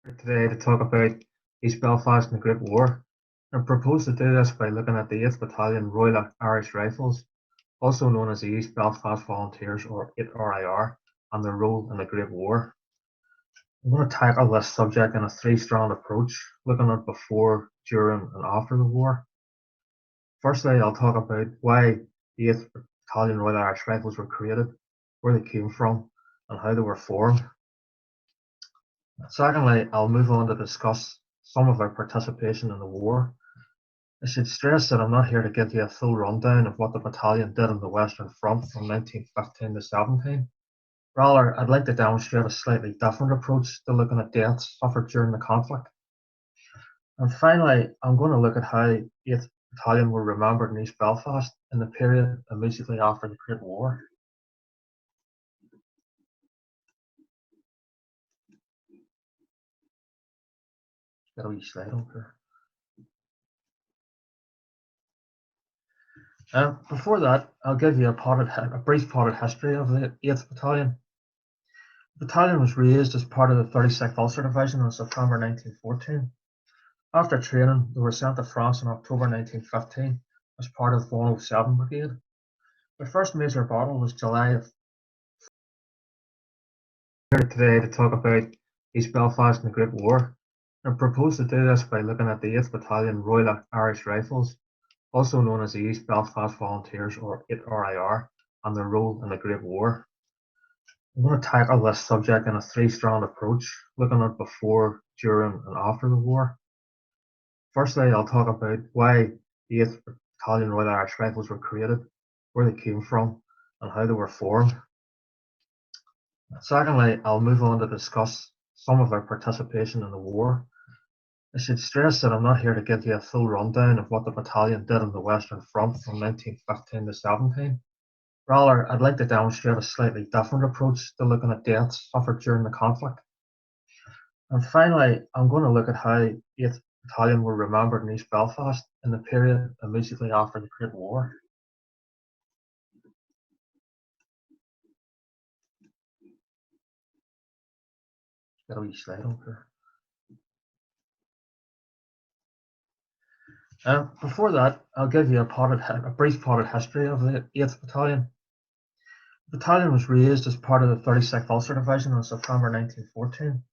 Today to talk about East Belfast and the Great War. I propose to do this by looking at the 8th Battalion Royal Irish Rifles, also known as the East Belfast Volunteers or RIR, and their role in the Great War. I'm going to tackle this subject in a three-strand approach, looking at before, during and after the war. Firstly, I'll talk about why the 8th Battalion Royal Irish Rifles were created, where they came from, and how they were formed. Secondly, I'll move on to discuss some of their participation in the war. I should stress that I'm not here to give you a full rundown of what the battalion did on the Western Front from 1915 to 17. Rather, I'd like to demonstrate a slightly different approach to looking at deaths suffered during the conflict. And finally, I'm going to look at how 8th Battalion were remembered in East Belfast in the period immediately after the Great War. Got a wee slide up here. Before that, I'll give you a brief potted history of the 8th Battalion. The battalion was raised as part of the 36th Ulster Division in September 1914. After training, they were sent to France in October 1915 as part of 107 Brigade. Their first major battle was July of today to talk about East Belfast and the Great War. I propose to do this by looking at the 8th Battalion Royal Irish Rifles, also known as the East Belfast Volunteers or RIR, and their role in the Great War. I'm going to tackle this subject in a three-strand approach, looking at before, during and after the war. Firstly, I'll talk about why the 8th Battalion Royal Irish Rifles were created, where they came from, and how they were formed. Secondly, I'll move on to discuss some of their participation in the war. I should stress that I'm not here to give you a full rundown of what the battalion did on the Western Front from 1915 to 17. Rather, I'd like to demonstrate a slightly different approach to looking at deaths suffered during the conflict. And finally, I'm going to look at how 8th Battalion were remembered in East Belfast in the period immediately after the Great War. Got a wee slide up here. Before that, I'll give you a brief potted history of the 8th Battalion. The battalion was raised as part of the 36th Ulster Division in September 1914.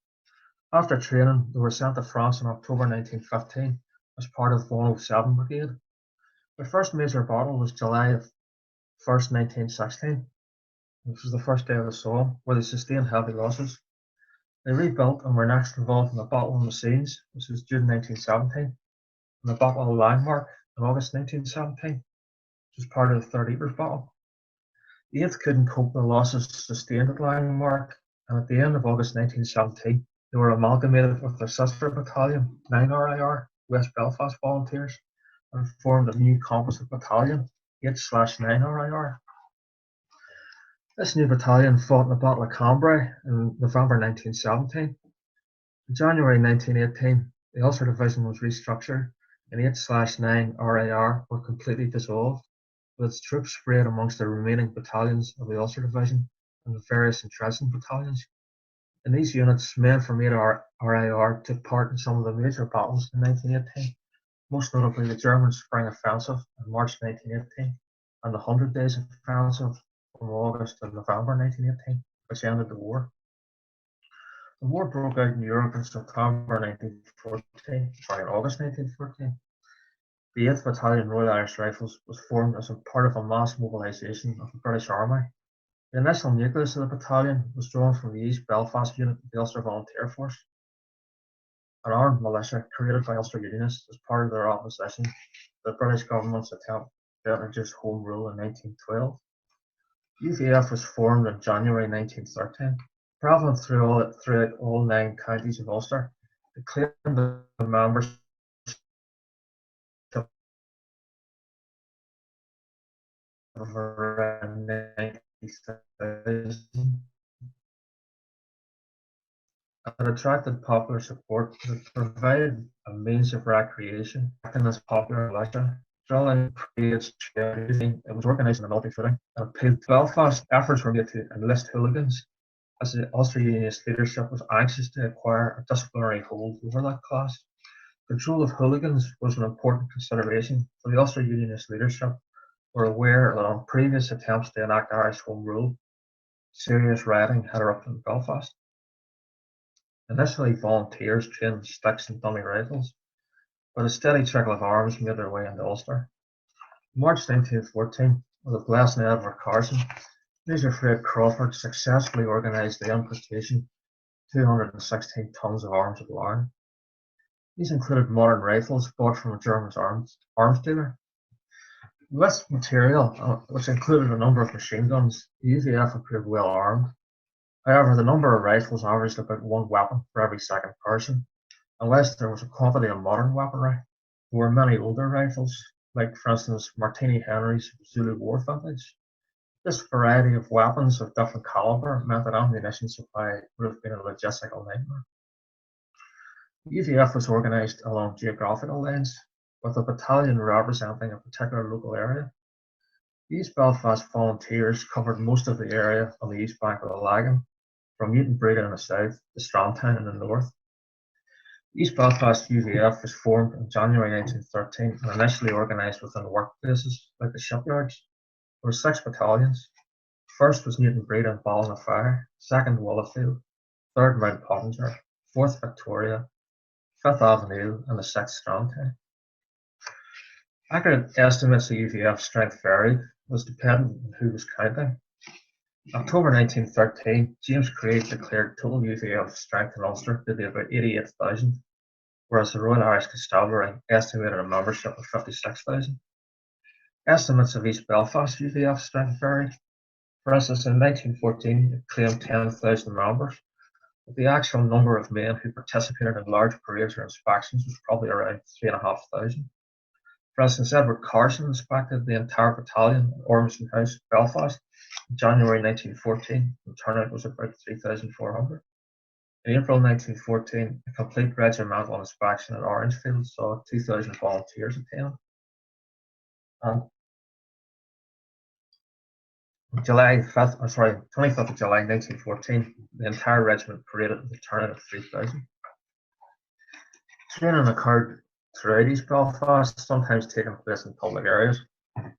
After training, they were sent to France in October 1915 as part of 107 Brigade. Their first major battle was July 1st, 1916, which was the first day of the Somme, where they sustained heavy losses. They rebuilt and were next involved in the Battle of Messines, which was June 1917, and the Battle of Landmark in August 1917, which was part of the Third Ypres Battle. The 8th couldn't cope with the losses sustained at Landmark, and at the end of August 1917, they were amalgamated with their sister battalion, 9 RIR, West Belfast Volunteers, and formed a new composite battalion, 8/9 RIR. This new battalion fought in the Battle of Cambrai in November 1917. In January 1918, the Ulster Division was restructured, and 8/9 RIR were completely dissolved, with its troops spread amongst the remaining battalions of the Ulster Division and the various entrenching battalions. In these units, men from 8 RIR took part in some of the major battles in 1918, most notably the German Spring Offensive in March 1918 and the 100 Days Offensive from August to November 1918, which ended the war. The war broke out in Europe in August 1914. The 8th Battalion Royal Irish Rifles was formed as a part of a mass mobilisation of the British Army. The initial nucleus of the battalion was drawn from the East Belfast unit of the Ulster Volunteer Force, an armed militia created by Ulster Unionists as part of their opposition to the British government's attempt to introduce Home Rule in 1912. UVF was formed in January 1913, prevalent throughout all 9 counties of Ulster. It claimed the membership of around 90,000. It attracted popular support because it provided a means of recreation, acting as popular militia. Drilling, parades, it was organised on a military footing and appealed to Belfast. Efforts were made to enlist hooligans. as the Ulster Unionist leadership was anxious to acquire a disciplinary hold over that class. Control of hooligans was an important consideration, for the Ulster Unionist leadership were aware that on previous attempts to enact Irish Home Rule, serious rioting had erupted in Belfast. Initially, volunteers trained sticks and dummy rifles, but a steady trickle of arms made their way into Ulster. In March 1914, with the blessing of Edward Carson, Major Fred Crawford successfully organised the importation of 216 tons of arms at Larne. These included modern rifles bought from a German arms dealer. With material, which included a number of machine guns, the UVF appeared well armed. However, the number of rifles averaged about one weapon for every second person, unless there was a quantity of modern weaponry. There were many older rifles, like, for instance, Martini Henry's Zulu War vintage. This variety of weapons of different caliber meant that ammunition supply would have been a logistical nightmare. The UVF was organised along geographical lines, with a battalion representing a particular local area. The East Belfast volunteers covered most of the area on the east bank of the Lagan, from Newtonbreda in the south to Strandtown in the north. The East Belfast UVF was formed in January 1913 and initially organised within workplaces like the shipyards. There were 6 battalions. First was Newtonbreda and Ballinafarra, second Wallifield, third Mount Pottinger, fourth Victoria, 5th Avenue, and the 6th Strandtown. Accurate estimates of UVF strength varied, was dependent on who was counting. In October 1913, James Craig declared total UVF strength in Ulster to be about 88,000, whereas the Royal Irish Constabulary estimated a membership of 56,000. Estimates of East Belfast UVF strength varied. For instance, in 1914, it claimed 10,000 members, but the actual number of men who participated in large parades or inspections was probably around 3,500. For instance, Edward Carson inspected the entire battalion at Ormiston House, Belfast, in January 1914, and turnout was about 3,400. In April 1914, a complete regimental inspection at Orangefield saw 2,000 volunteers attend. And on 25th of July 1914, the entire regiment paraded with a turnout of 3,000. Training occurred throughout East Belfast, sometimes taking place in public areas,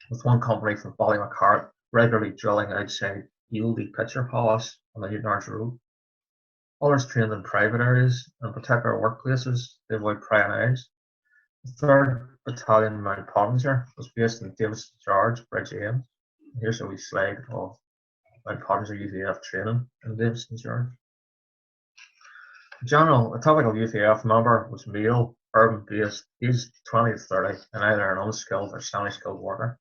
with one company from Ballymacarrt regularly drilling outside Eildey Picture Palace on the Newtonards Road. Others trained in private areas, in particular workplaces, to avoid prying eyes. The 3rd Battalion Mount Pottinger was based in Davidson George, Bridge End. Here's a wee slide of Mount Pottinger UVF training in Davidson George. In general, a typical UVF member was male, urban-based, aged 20 to 30, and either an unskilled or semi-skilled worker.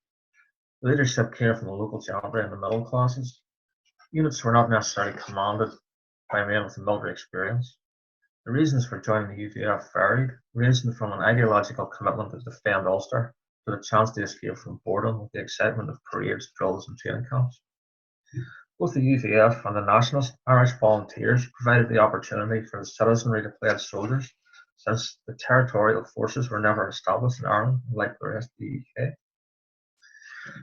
The leadership came from the local gentry and the middle classes. Units were not necessarily commanded by men with military experience. The reasons for joining the UVF varied, ranging from an ideological commitment to defend Ulster to the chance to escape from boredom with the excitement of parades, drills, and training camps. Both the UVF and the Nationalist Irish Volunteers provided the opportunity for the citizenry to play as soldiers, since the territorial forces were never established in Ireland, like the rest of the UK.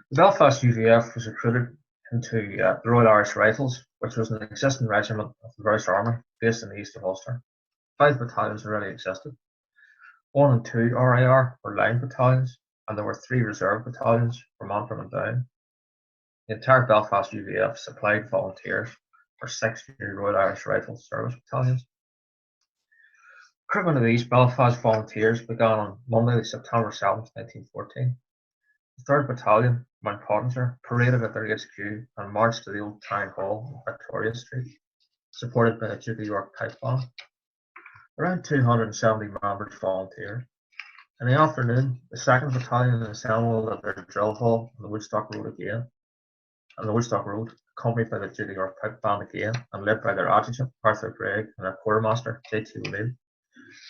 The Belfast UVF was recruited into the Royal Irish Rifles, which was an existing regiment of the British Army based in the east of Ulster. 5 battalions already existed. 1 and 2 RAR were line battalions, and there were 3 reserve battalions from Antrim and Down. The entire Belfast UVF supplied volunteers for 6 new Royal Irish Rifles service battalions. Recruitment of the East Belfast volunteers began on Monday, September 7, 1914. The 3rd Battalion, Mount Pottinger, paraded at their HQ and marched to the old Town Hall on Victoria Street, supported by the Duke of York Pipe Band. Around 270 members volunteered. In the afternoon, the 2nd Battalion assembled at their drill hall on the Woodstock Road again, accompanied by the Duke of York Pipe Band again, and led by their adjutant, Arthur Gregg, and their quartermaster, J.T. O'Neill.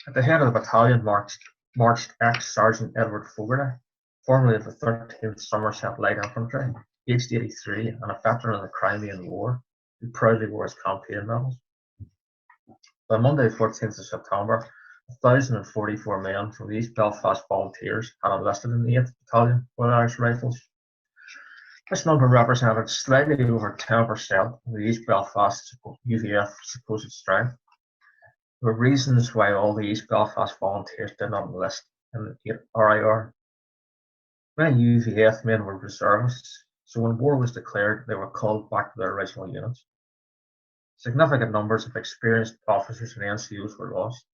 At the head of the battalion marched ex-Sergeant Edward Fogarty, formerly of the 13th Somerset Light Infantry, aged 83 and a veteran of the Crimean War, who proudly wore his campaign medals. By Monday, 14th of September, 1,044 men from the East Belfast Volunteers had enlisted in the 8th Battalion Royal Irish Rifles. This number represented slightly over 10% of the East Belfast UVF supposed strength. There were reasons why all the East Belfast volunteers did not enlist in the RIR. Many UVF men were reservists, so when war was declared, they were called back to their original units. Significant numbers of experienced officers and NCOs were lost.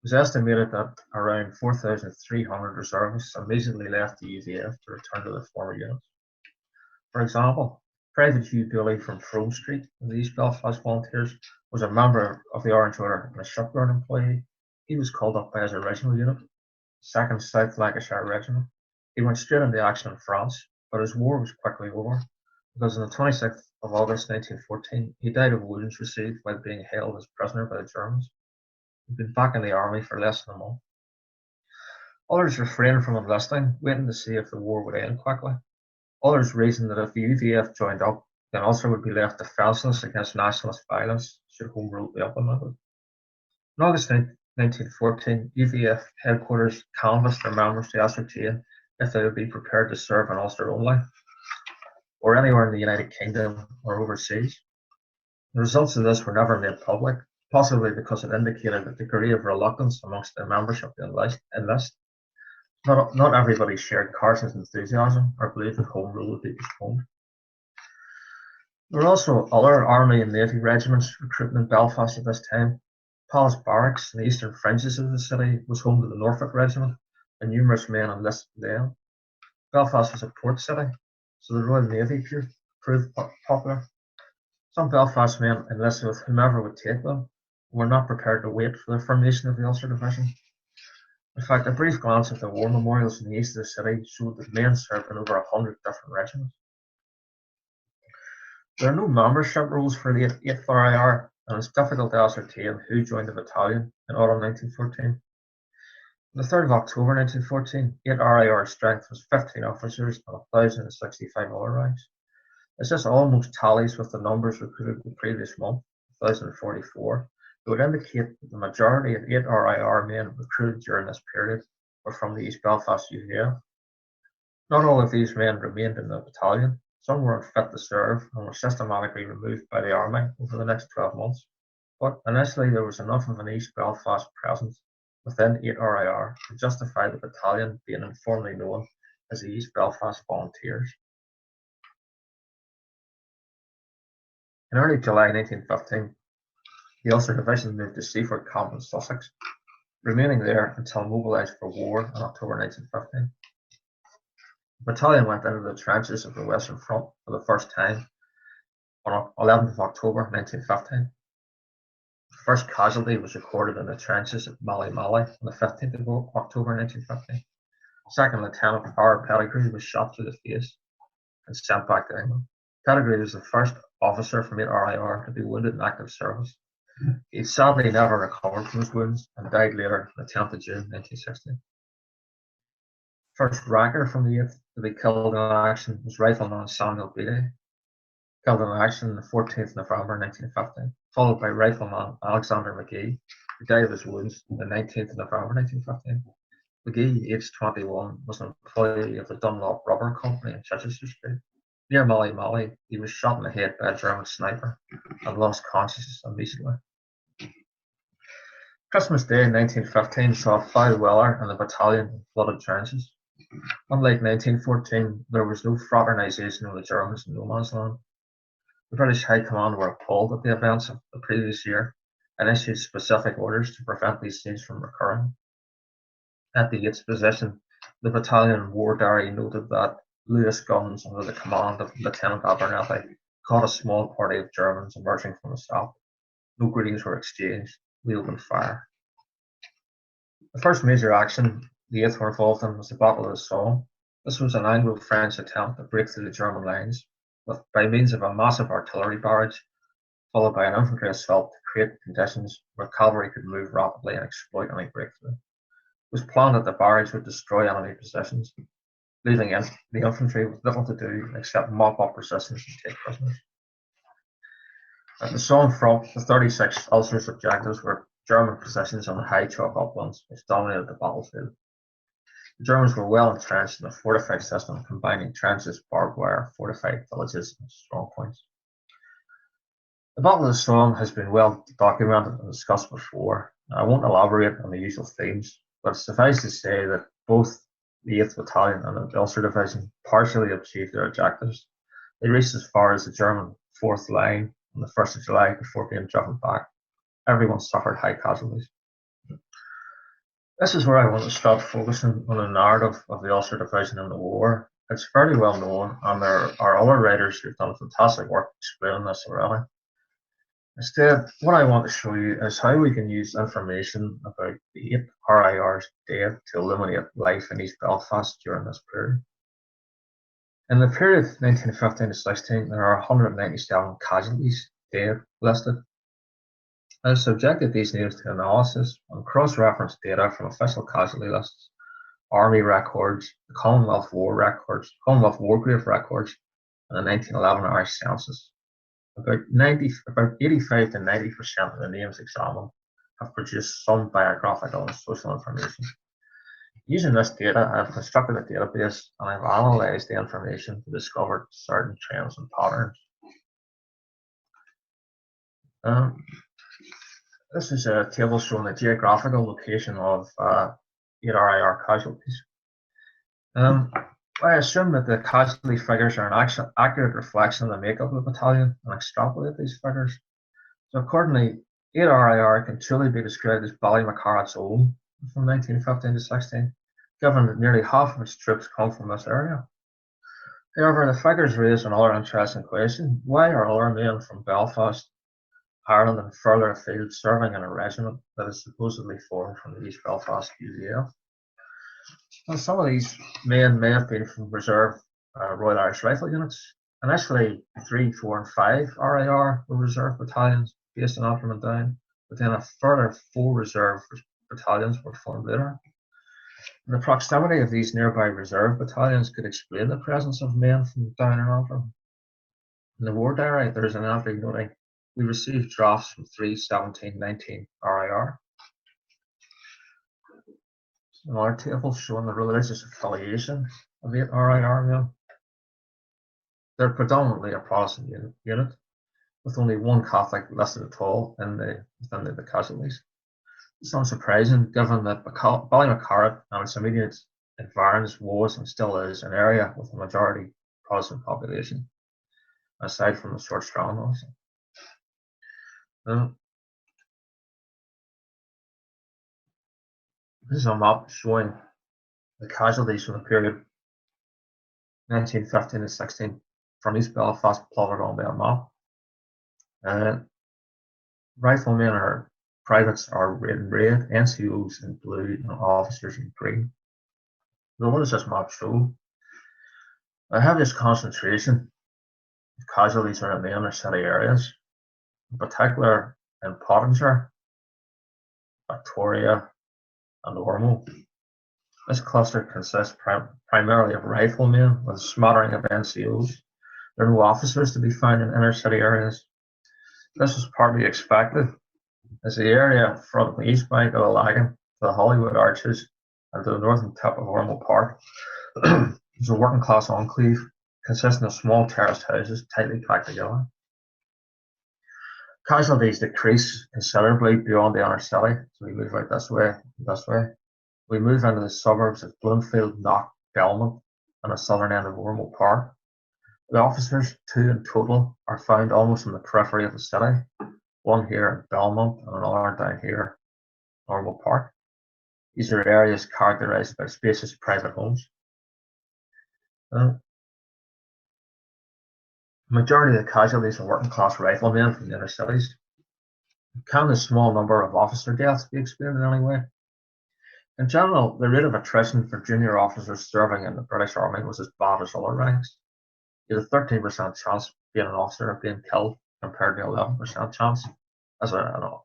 It was estimated that around 4,300 reservists immediately left the UVF to return to their former units. For example, Private Hugh Dooley from Frome Street in the East Belfast Volunteers was a member of the Orange Order and a shipyard employee. He was called up by his original unit, 2nd South Lancashire Regiment. He went straight into action in France, but his war was quickly over, because on the 26th of August 1914, he died of wounds received while being held as prisoner by the Germans. He'd been back in the army for less than a month. Others refrained from enlisting, waiting to see if the war would end quickly. Others reasoned that if the UVF joined up, then Ulster would be left defenceless against nationalist violence should Home Rule be implemented. In August 1914, UVF headquarters canvassed their members to ascertain if they would be prepared to serve in Ulster only, or anywhere in the United Kingdom or overseas. The results of this were never made public, possibly because it indicated a degree of reluctance amongst the membership to enlist. Not everybody shared Carson's enthusiasm or believed that Home Rule would be postponed. There were also other Army and Navy regiments recruiting in Belfast at this time. Palace Barracks in the eastern fringes of the city was home to the Norfolk Regiment, and numerous men enlisted there. Belfast was a port city, so the Royal Navy proved popular. Some Belfast men enlisted with whomever would take them, and were not prepared to wait for the formation of the Ulster Division. In fact, a brief glance at the war memorials in the east of the city showed that men served in over 100 different regiments. There are no membership rules for the 8th RIR, and it's difficult to ascertain who joined the battalion in autumn 1914. On the 3rd of October 1914, 8 RIR strength was 15 officers and 1,065 other ranks. As this almost tallies with the numbers recruited the previous month, 1,044, it would indicate that the majority of 8 RIR men recruited during this period were from the East Belfast UVF. Not all of these men remained in the battalion. Some were unfit to serve and were systematically removed by the army over the next 12 months. But initially there was enough of an East Belfast presence within 8 RIR to justify the battalion being informally known as the East Belfast Volunteers. In early July 1915, the Ulster Division moved to Seaford Camp in Sussex, remaining there until mobilised for war in October 1915. The battalion went into the trenches of the Western Front for the first time on 11th of October 1915. The first casualty was recorded in the trenches at Mally on the 15th of October 1915. Second Lieutenant R. Pettigrew was shot through the face and sent back to England. Pettigrew was the first officer from 8 RIR to be wounded in active service. He sadly never recovered from his wounds and died later on the 10th of June 1916. First racker from the 8th to be killed in action was Rifleman Samuel Beattie, killed in action on the 14th of November 1915, followed by Rifleman Alexander McGee, who died of his wounds on the 19th of November 1915. McGee, aged 21, was an employee of the Dunlop Rubber Company in Chichester Street. Near Mally, he was shot in the head by a German sniper and lost consciousness immediately. Christmas Day 1915 saw foul weather in the battalion in flooded trenches. Unlike 1914, there was no fraternisation with the Germans in no man's land. The British High Command were appalled at the events of the previous year and issued specific orders to prevent these scenes from recurring. At the 8th position, the battalion war diary noted that Lewis guns under the command of Lieutenant Abernethy caught a small party of Germans emerging from the south. No greetings were exchanged. We opened fire. The first major action the 8th were involved in was the Battle of the Somme. This was an Anglo-French attempt to break through the German lines by means of a massive artillery barrage, followed by an infantry assault to create conditions where cavalry could move rapidly and exploit any breakthrough. It was planned that the barrage would destroy enemy positions, leaving the infantry with little to do except mop up resistance and take prisoners. At the Somme front, the 36th Ulster's objectives were German positions on the high chalk uplands, which dominated the battlefield. The Germans were well entrenched in a fortified system combining trenches, barbed wire, fortified villages, and strong points. The Battle of the Somme has been well documented and discussed before. I won't elaborate on the usual themes, but suffice to say that both the 8th Battalion and the Ulster Division partially achieved their objectives. They reached as far as the German 4th line on the 1st of July before being driven back. Everyone suffered high casualties. This is where I want to start focusing on the narrative of the Ulster Division in the war. It's fairly well known, and there are other writers who've done fantastic work explaining this already. Instead, what I want to show you is how we can use information about the 8 RIR's dead to illuminate life in East Belfast during this period. In the period 1915 to 16, there are 197 casualties dead listed. I have subjected these names to analysis and cross-referenced data from official casualty lists, Army records, the Commonwealth War records, Commonwealth War Grave records, and the 1911 Irish Census. About 85 to 90% of the names examined have produced some biographical and social information. Using this data, I have constructed a database and I've analysed the information to discover certain trends and patterns. This is a table showing the geographical location of 8 RIR casualties. I assume that the casualty figures are an accurate reflection of the makeup of the battalion and extrapolate these figures. So accordingly, 8 RIR can truly be described as Ballymacarrat's own from 1915 to 16, given that nearly half of its troops come from this area. However, the figures raise another interesting question. Why are other men from Belfast, Ireland and further afield serving in a regiment that is supposedly formed from the East Belfast UDF? Well, some of these men may have been from reserve Royal Irish Rifle units. Initially, 3, 4 and 5 RIR were reserve battalions based in Antrim and Down, but then a further 4 reserve battalions were formed later. And the proximity of these nearby reserve battalions could explain the presence of men from Down and Antrim. In the war diary, there is an entry noting, we received drafts from 3, 17, 19 RIR. Another table showing the religious affiliation of 8 RIR men. They're predominantly a Protestant unit, with only one Catholic listed at all within the casualties. It's unsurprising, given that Ballymacarrat and its immediate environs was and still is an area with a majority Protestant population, aside from the short strongholds. This is a map showing the casualties from the period 1915 to 16 from East Belfast plotted on the map. Riflemen or privates are in red, NCOs in blue, and officers in green. So what does this map show? I have this concentration of casualties around the inner city areas, in particular in Pottinger, Victoria, and Ormo. This cluster consists primarily of riflemen with a smattering of NCOs. There are no officers to be found in inner city areas. This was partly expected, as the area from the east bank of the Lagan to the Hollywood Arches and to the northern tip of Ormo Park is a working class enclave consisting of small terraced houses tightly packed together. Casualties decrease considerably beyond the inner city, so we move out this way. We move into the suburbs of Bloomfield, Knock, Belmont, and the southern end of Ormo Park. The officers, 2 in total, are found almost in the periphery of the city, one here in Belmont and another down here in Ormo Park. These are areas characterised by spacious private homes. The majority of the casualties are working class riflemen from the inner cities. Can a small number of officer deaths be explained in any way? In general, the rate of attrition for junior officers serving in the British Army was as bad as other ranks. You had a 13% chance of being an officer of being killed compared to 11% chance as a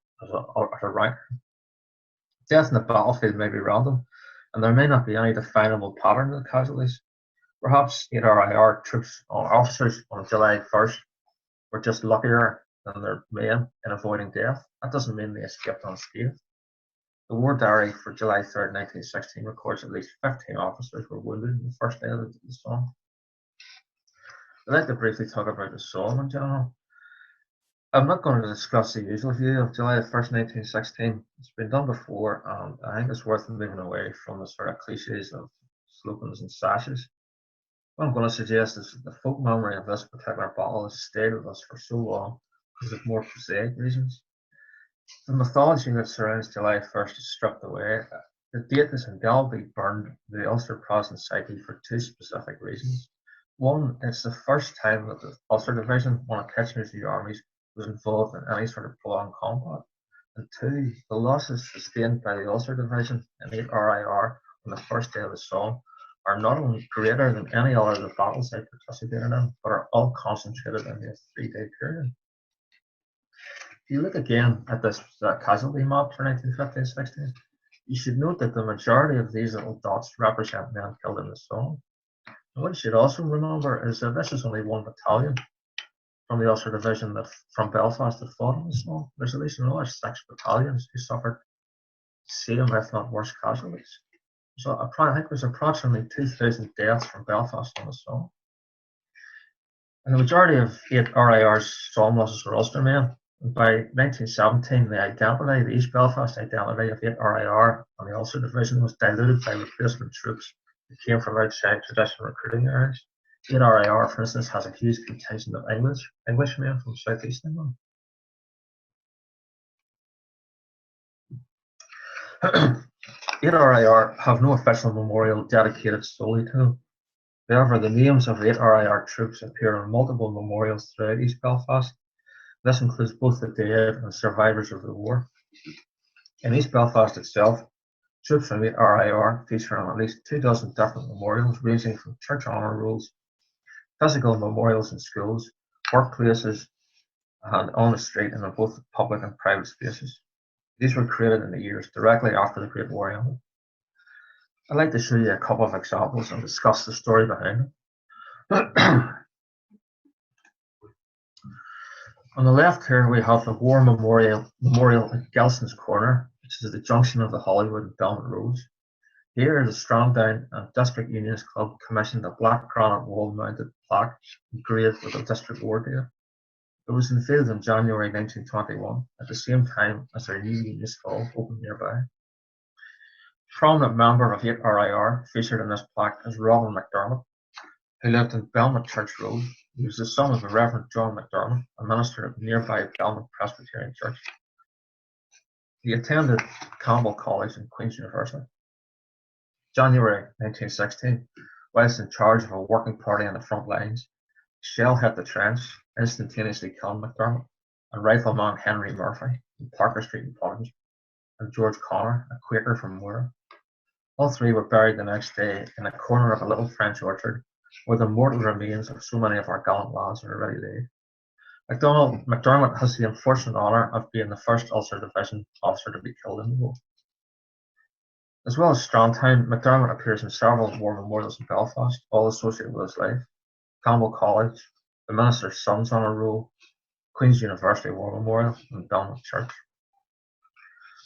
rank. Death in the battlefield may be random, and there may not be any definable pattern of casualties. Perhaps 8 RIR troops or officers on July 1st were just luckier than their men in avoiding death. That doesn't mean they escaped unscathed. The war diary for July 3rd, 1916 records at least 15 officers were wounded in the first day of the storm. I'd like to briefly talk about the storm in general. I'm not going to discuss the usual view of July 1st, 1916. It's been done before, and I think it's worth moving away from the sort of cliches of slogans and sashes. What I'm going to suggest is that the folk memory of this particular battle has stayed with us for so long because of more prosaic reasons. The mythology that surrounds July 1st is stripped away. The date is indelibly burned in the Ulster Protestant psyche for two specific reasons. One, it's the first time that the Ulster Division, one of Kitchener's new armies, was involved in any sort of prolonged combat. And two, the losses sustained by the Ulster Division in 8 RIR on the first day of the Somme are not only greater than any other of the battles they participated in, but are all concentrated in this 3-day period. If you look again at this casualty map for 1915-16, you should note that the majority of these little dots represent men killed in the Somme. And what you should also remember is that this is only one battalion from the Ulster Division from Belfast that fought in the Somme. There's at least another 6 battalions who suffered the same, if not worse, casualties. So I think there's approximately 2,000 deaths from Belfast on the Somme. And the majority of 8 RIR's Somme losses were Ulstermen. By 1917, the East Belfast identity of 8 RIR and the Ulster Division was diluted by replacement troops that came from outside traditional recruiting areas. 8 RIR, for instance, has a huge contingent of Englishmen from southeast England. 8 RIR have no official memorial dedicated solely to them. However, the names of 8 RIR troops appear on multiple memorials throughout East Belfast. This includes both the dead and survivors of the war. In East Belfast itself, troops from 8 RIR feature on at least 24 different memorials ranging from church honour rolls, physical memorials in schools, workplaces, and on the street and in both public and private spaces. These were created in the years directly after the Great War ended. I'd like to show you a couple of examples and discuss the story behind it. On the left here we have the War Memorial at Gelson's Corner, which is the junction of the Hollywood and Belmont Roads. Here, the Stranddown and District Unions Club commissioned a black granite wall-mounted plaque engraved with a district war date. It was unveiled in January 1921, at the same time as their new Unionist Hall opened nearby. A prominent member of 8 RIR featured in this plaque is Robin McDermott, who lived in Belmont Church Road. He was the son of the Reverend John McDermott, a minister at nearby Belmont Presbyterian Church. He attended Campbell College and Queen's University. January 1916, whilst in charge of a working party on the front lines, a shell hit the trench, instantaneously killing McDermott, and rifleman Henry Murphy in Parker Street in Pottage, and George Connor, a Quaker from Mural. All three were buried the next day in a corner of a little French orchard, where the mortal remains of so many of our gallant lads are already laid. McDermott has the unfortunate honour of being the first Ulster Division officer to be killed in the war. As well as Strandtown, McDermott appears in several war memorials in Belfast, all associated with his life. Campbell College, the Minister's Son's Honour Roll, Queen's University War Memorial, and Belmont Church.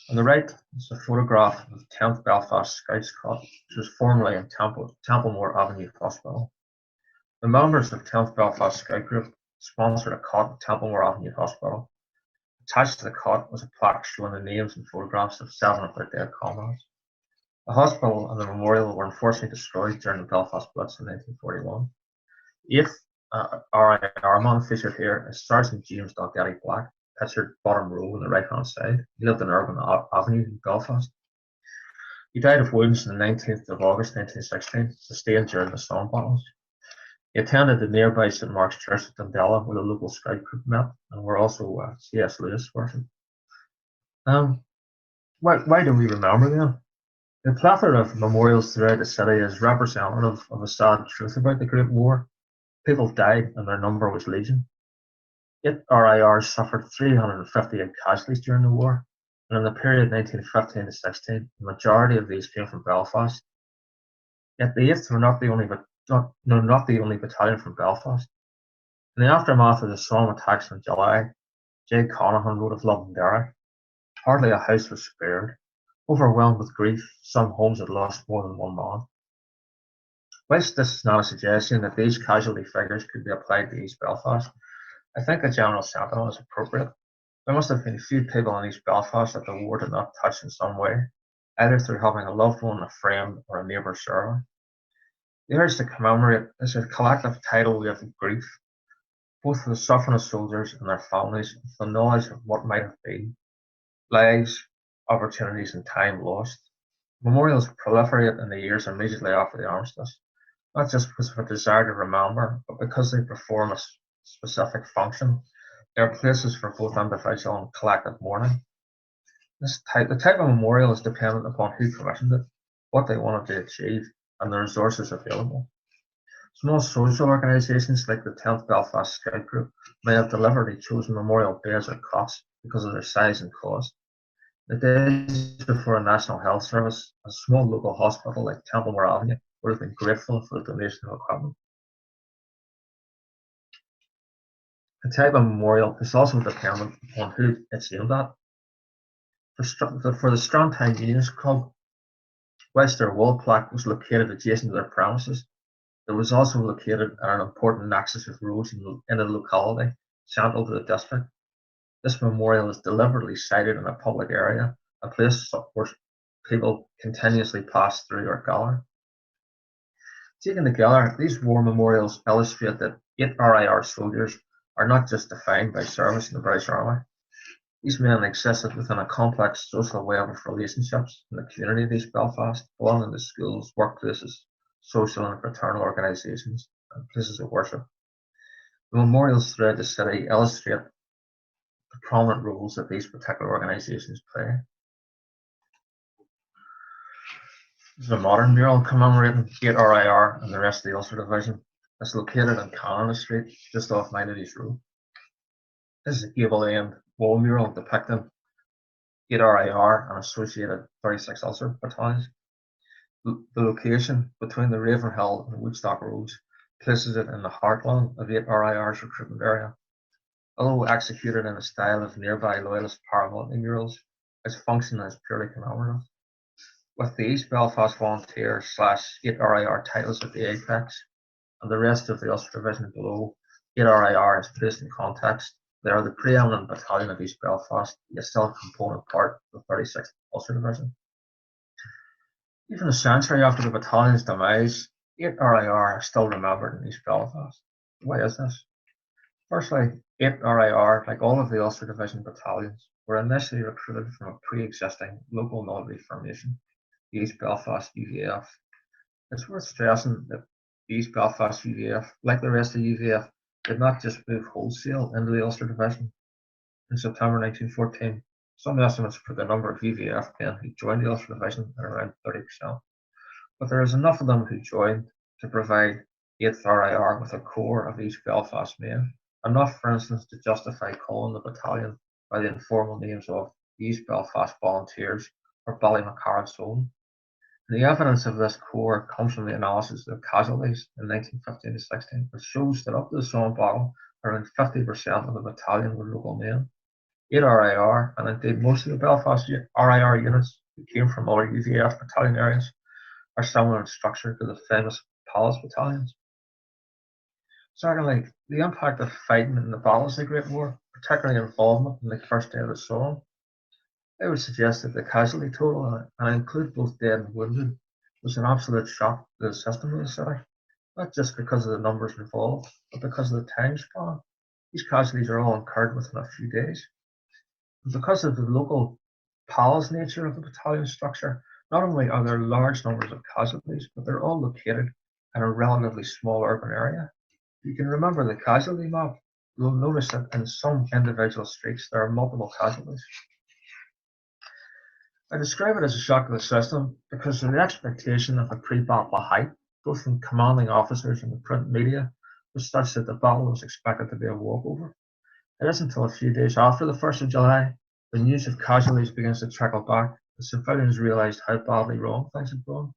On the right is a photograph of 10th Belfast Scouts Cot, which was formerly in Templemore Avenue Hospital. The members of 10th Belfast Scout Group sponsored a cot at Templemore Avenue Hospital. Attached to the cot was a plaque showing the names and photographs of 7 of their dead comrades. The hospital and the memorial were unfortunately destroyed during the Belfast Blitz in 1941. 8th RIR man featured here is Sergeant James Dalgetty Black, pictured bottom row on the right-hand side. He lived in Urban Avenue in Belfast. He died of wounds on the 19th of August 1916, sustained during the Somme battles. He attended the nearby St Mark's Church at Dundela, where the local scout group met, and where also C.S. Lewis worshipped. Why do we remember them? The plethora of memorials throughout the city is representative of a sad truth about the Great War. People died and their number was legion. 8 RIR suffered 358 casualties during the war, and in the period 1915 to 16, the majority of these came from Belfast. Yet the 8th were not the only battalion from Belfast. In the aftermath of the Somme attacks in July, J. Conahan wrote of Londonderry, "Hardly a house was spared. Overwhelmed with grief, some homes had lost more than one man. Whilst this is not a suggestion that these casualty figures could be applied to East Belfast, I think a general sentiment is appropriate. There must have been few people in East Belfast that the war did not touch in some way, either through having a loved one, a friend, or a neighbour serving. The urge to commemorate is a collective tidal wave of grief, both for the suffering of soldiers and their families, with the knowledge of what might have been, lives, opportunities, and time lost. Memorials proliferate in the years immediately after the armistice, not just because of a desire to remember, but because they perform a specific function. They are places for both individual and collective mourning. The type of memorial is dependent upon who commissioned it, what they wanted to achieve, and the resources available. Small social organisations like the 10th Belfast Scout Group may have deliberately chosen memorial bays or cots because of their size and cost. The days before a National Health Service, a small local hospital like Templemore Avenue would have been grateful for the donation of equipment. The type of memorial is also dependent on who it's aimed at. For the Strandtime Unionist Club, whilst their wall plaque was located adjacent to their premises, it was also located at an important nexus of roads in the locality, central to the district. This memorial is deliberately sited in a public area, a place where people continuously pass through or gather. Taken together, these war memorials illustrate that 8 RIR soldiers are not just defined by service in the British Army. These men existed within a complex social web of relationships in the community of East Belfast, belonging to schools, workplaces, social and fraternal organisations, and places of worship. The memorials throughout the city illustrate the prominent roles that these particular organisations play. This is a modern mural commemorating 8 RIR and the rest of the Ulster Division. It's located on Canada Street, just off Minedy's Road. This is a gable-end wall mural depicting 8 RIR and associated 36 Ulster battalions. The location between the Ravenhill and Woodstock roads places it in the heartland of 8 RIR's recruitment area. Although executed in a style of nearby loyalist paramilitary murals, its function is purely commemorative. With the East Belfast Volunteers / 8 RIR titles at the apex and the rest of the Ulster Division below, 8 RIR is placed in context. They are the preeminent battalion of East Belfast, yet still a component part of the 36th Ulster Division. Even a century after the battalion's demise, 8 RIR are still remembered in East Belfast. Why is this? Firstly, 8 RIR, like all of the Ulster Division battalions, were initially recruited from a pre-existing local military formation, the East Belfast UVF. It's worth stressing that the East Belfast UVF, like the rest of the UVF, did not just move wholesale into the Ulster Division. In September 1914, some estimates put the number of UVF men who joined the Ulster Division at around 30%. But there is enough of them who joined to provide 8th RIR with a core of East Belfast men, enough, for instance, to justify calling the battalion by the informal names of the East Belfast Volunteers or Ballymacarrag's Own. The evidence of this core comes from the analysis of casualties in 1915 to 16, which shows that up to the Somme battle, around 50% of the battalion were local men. 8 RIR, and indeed most of the Belfast RIR units who came from other UVF battalion areas, are similar in structure to the famous Palace battalions. Secondly, the impact of fighting in the battles of the Great War, particularly involvement in the first day of the Somme, I would suggest that the casualty total, and I include both dead and wounded, was an absolute shock to the system of the city, not just because of the numbers involved, but because of the time span. These casualties are all incurred within a few days. And because of the local palace nature of the battalion structure, not only are there large numbers of casualties, but they're all located in a relatively small urban area. If you can remember the casualty map, you'll notice that in some individual streets there are multiple casualties. I describe it as a shock to the system because of the expectation of a pre-battle hype, both from commanding officers and the print media, was such that the battle was expected to be a walkover. It isn't until a few days after the 1st of July, the news of casualties begins to trickle back, the civilians realised how badly wrong things had gone.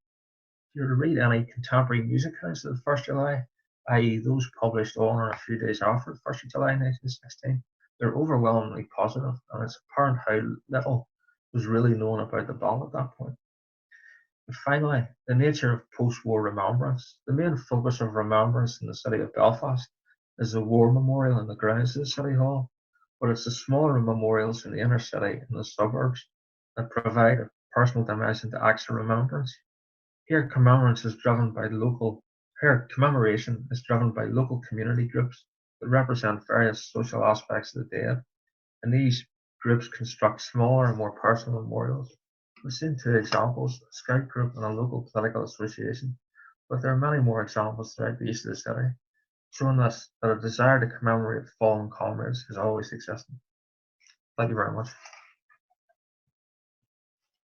If you were to read any contemporary news accounts of the 1st of July, i.e. those published on or a few days after the 1st of July 1916, they're overwhelmingly positive, and it's apparent how little was really known about the battle at that point. And finally, the nature of post-war remembrance. The main focus of remembrance in the city of Belfast is the war memorial in the grounds of the City Hall, but it's the smaller memorials in the inner city and the suburbs that provide a personal dimension to acts of remembrance. Here, commemoration is driven by local community groups that represent various social aspects of the dead, and these groups construct smaller and more personal memorials. We've seen two examples, a scout group and a local political association, but there are many more examples throughout the east of the city, showing us that a desire to commemorate fallen comrades has always existed. Thank you very much.